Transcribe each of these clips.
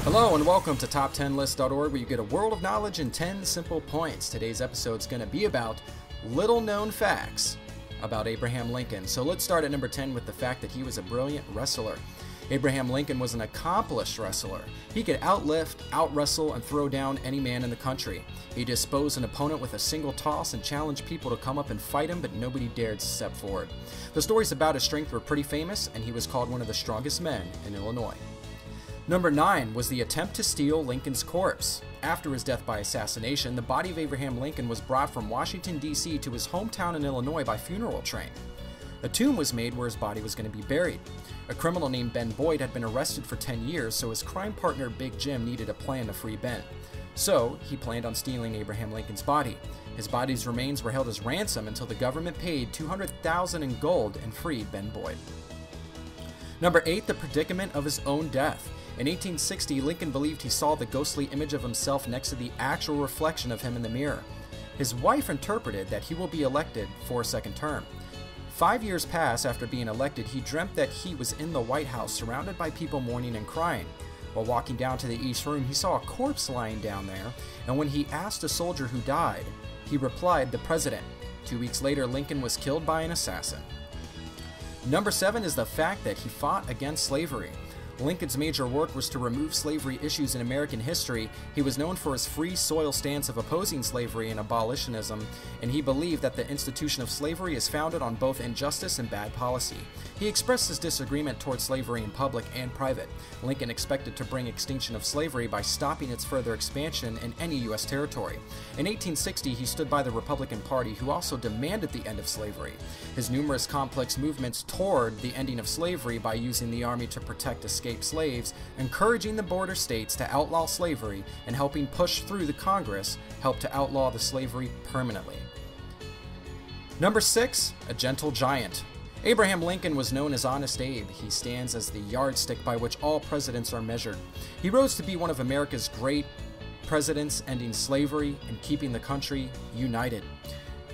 Hello and welcome to top10list.org, where you get a world of knowledge in 10 simple points. Today's episode is going to be about little known facts about Abraham Lincoln. So let's start at number 10 with the fact that he was a brilliant wrestler. Abraham Lincoln was an accomplished wrestler. He could outlift, outwrestle, and throw down any man in the country. He disposed an opponent with a single toss and challenged people to come up and fight him, but nobody dared to step forward. The stories about his strength were pretty famous, and he was called one of the strongest men in Illinois. Number 9 was the attempt to steal Lincoln's corpse. After his death by assassination, the body of Abraham Lincoln was brought from Washington, D.C. to his hometown in Illinois by funeral train. A tomb was made where his body was going to be buried. A criminal named Ben Boyd had been arrested for 10 years, so his crime partner Big Jim needed a plan to free Ben. So, he planned on stealing Abraham Lincoln's body. His body's remains were held as ransom until the government paid $200,000 in gold and freed Ben Boyd. Number 8, the predicament of his own death. In 1860, Lincoln believed he saw the ghostly image of himself next to the actual reflection of him in the mirror. His wife interpreted that he will be elected for a second term. 5 years passed after being elected. He dreamt that he was in the White House surrounded by people mourning and crying. While walking down to the East Room, he saw a corpse lying down there, and when he asked a soldier who died, he replied, "The President." 2 weeks later, Lincoln was killed by an assassin. Number 7 is the fact that he fought against slavery. Lincoln's major work was to remove slavery issues in American history. He was known for his free soil stance of opposing slavery and abolitionism, and he believed that the institution of slavery is founded on both injustice and bad policy. He expressed his disagreement towards slavery in public and private. Lincoln expected to bring extinction of slavery by stopping its further expansion in any U.S. territory. In 1860, he stood by the Republican Party, who also demanded the end of slavery. His numerous complex movements toward the ending of slavery by using the army to protect escaped slaves, encouraging the border states to outlaw slavery, and helping push through the Congress helped to outlaw the slavery permanently. Number 6, a gentle giant. Abraham Lincoln was known as Honest Abe. He stands as the yardstick by which all presidents are measured. He rose to be one of America's great presidents, ending slavery and keeping the country united.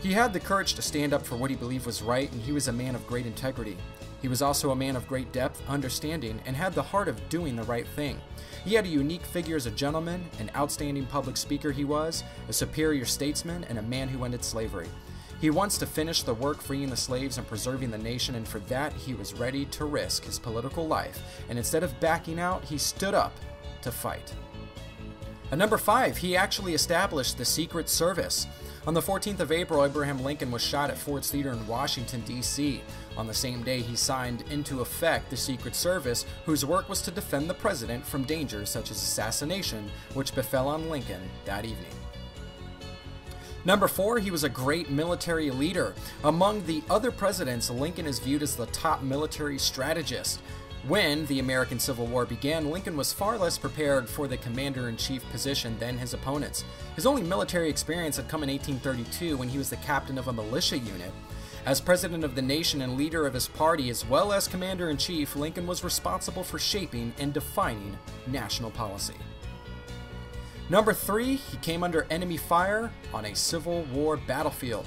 He had the courage to stand up for what he believed was right, and he was a man of great integrity. He was also a man of great depth, understanding, and had the heart of doing the right thing. He had a unique figure as a gentleman, an outstanding public speaker he was, a superior statesman, and a man who ended slavery. He wants to finish the work freeing the slaves and preserving the nation, and for that he was ready to risk his political life, and instead of backing out, he stood up to fight. At number 5, he actually established the Secret Service. On the 14th of April, Abraham Lincoln was shot at Ford's Theater in Washington, D.C. On the same day, he signed into effect the Secret Service, whose work was to defend the president from dangers such as assassination, which befell on Lincoln that evening. Number 4, he was a great military leader. Among the other presidents, Lincoln is viewed as the top military strategist. When the American Civil War began, Lincoln was far less prepared for the commander-in-chief position than his opponents. His only military experience had come in 1832 when he was the captain of a militia unit. As president of the nation and leader of his party, as well as commander-in-chief, Lincoln was responsible for shaping and defining national policy. Number 3, he came under enemy fire on a Civil War battlefield.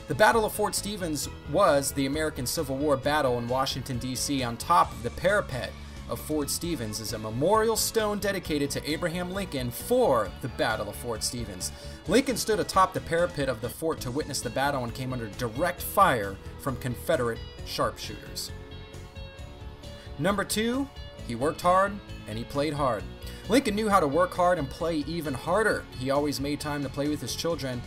The Battle of Fort Stevens was the American Civil War battle in Washington, D.C. On top of the parapet of Fort Stevens is a memorial stone dedicated to Abraham Lincoln for the Battle of Fort Stevens. Lincoln stood atop the parapet of the fort to witness the battle and came under direct fire from Confederate sharpshooters. Number 2, he worked hard and he played hard. Lincoln knew how to work hard and play even harder. He always made time to play with his children,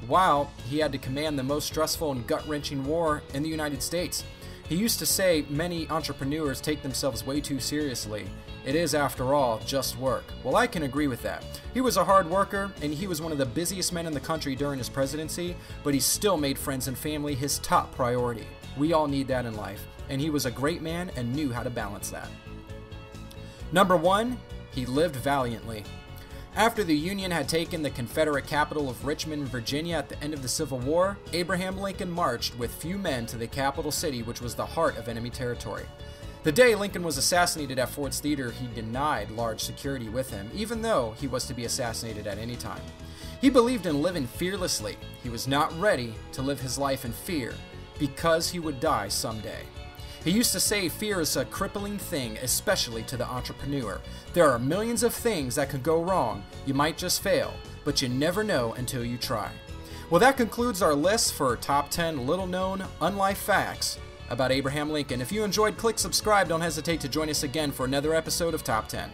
while he had to command the most stressful and gut-wrenching war in the United States. He used to say many entrepreneurs take themselves way too seriously. It is, after all, just work. Well, I can agree with that. He was a hard worker, and he was one of the busiest men in the country during his presidency, but he still made friends and family his top priority. We all need that in life, and he was a great man and knew how to balance that. Number 1, he lived valiantly. After the Union had taken the Confederate capital of Richmond, Virginia at the end of the Civil War, Abraham Lincoln marched with few men to the capital city, which was the heart of enemy territory. The day Lincoln was assassinated at Ford's Theater, he denied large security with him, even though he was to be assassinated at any time. He believed in living fearlessly. He was not ready to live his life in fear, because he would die someday. He used to say fear is a crippling thing, especially to the entrepreneur. There are millions of things that could go wrong. You might just fail, but you never know until you try. Well, that concludes our list for top 10 little-known, unlife facts about Abraham Lincoln. If you enjoyed, click subscribe. Don't hesitate to join us again for another episode of Top 10.